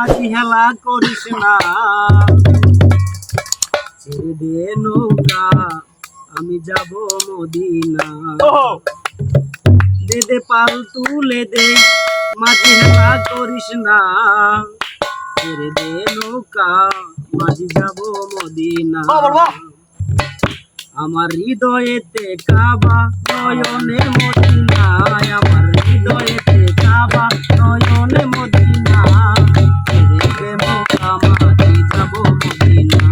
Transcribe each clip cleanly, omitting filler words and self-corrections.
আজি হেলা করিস না, ছেড়ে দে নৌকা আমি যাব মদিনা। দে দে পাল তুলে দে, মাঝি হেলা করিস না, ছেড়ে দে নৌকা মাঝি যাব মদিনা। আমার হৃদয়েতে কাবা নয়নে মদিনা, আমার হৃদয়েতে কাবা নয়নে মদিনা। ছেড়ে দে নৌকা মাঝি যাব মদিনা,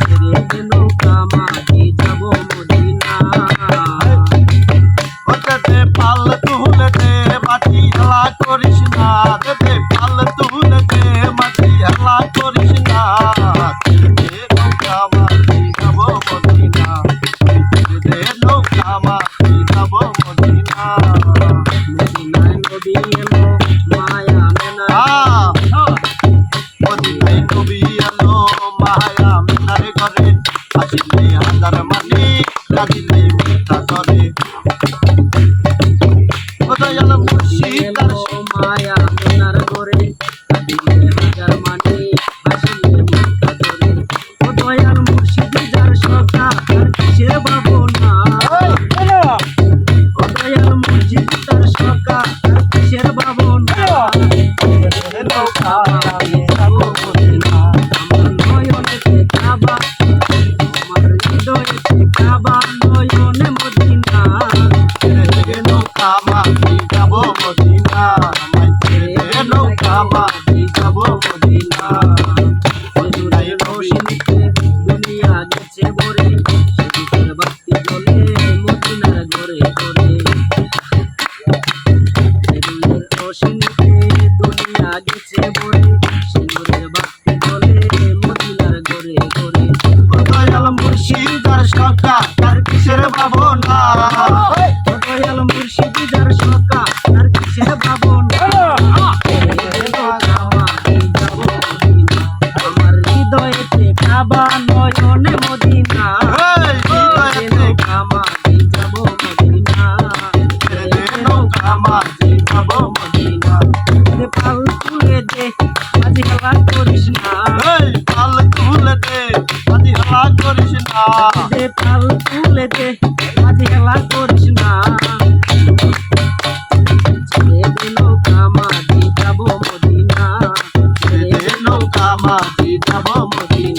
ছেড়ে দে নৌকা মাঝি যাব মদিনা। দে পাল তুলে দে মাঝি হেলা করিস না, দে পাল তুলে দে মাঝি হেলা করিস না। ছেড়ে দে নৌকা মাঝি যাব মদিনা, ছেড়ে দে নৌকা মাঝি যাব মদিনা। মদিনায় নবী এলো মায়া মেনা, মদিনায় নবী এলো মায়া মেনার ঘরে, আসিলে হাজার মানি কাঁদিলে মিথ্যা করে। দয়াল মুর্শিদ মায়া মেনার ঘরে, কাঁদিলে হাজার মানি হাসিলে মুক্তা ধরে। ও দয়াল মুর্শিদ যার সখা তার কিসের ভাবনা, ও দয়াল মুর্শিদ তার সখা তার কিসের ভাবনা। নৌকা মাঝি যাব মদিনা, আমার নয়নেতে কাবা, আমার হৃদয়েতে কাবা নয়নে মদিনা। নৌকা মাঝি যাব মদিনা, নৌকা মাঝি যাব মদিনা। মদিনায় রোশনীতে দুনিয়া গেছে ভরে, সেদিকের বাতি জ্বলে মদিনার ঘরে ঘরে। সেদিকের রোশনীতে দুনিয়া গেছে ভরে, সেদিকের বাতি জ্বলে মদিনার ঘরে ঘরে। দয়াল মুর্শিদ যার সখা তার কিসের ভাবনা, ও দয়াল মুর্শিদ যার সখা তার কিসের ভাবনা। আমার হৃদয়েতে কাবা নয়নে মদিনা, নৌকা মাঝি যাব মদিনা, নৌকা মাঝি যাব মদিনা। দে পাল তুলে দে মাঝি হেলা করিস না, পাল তুলে দে মাঝি হেলা করিস না। দে পাল তুলে দে মাঝি হেলা করিস না। ছেড়ে দে নৌকা মাঝি যাব মদিনা, ছেড়ে দে নৌকা মাঝি যাব মদিনা।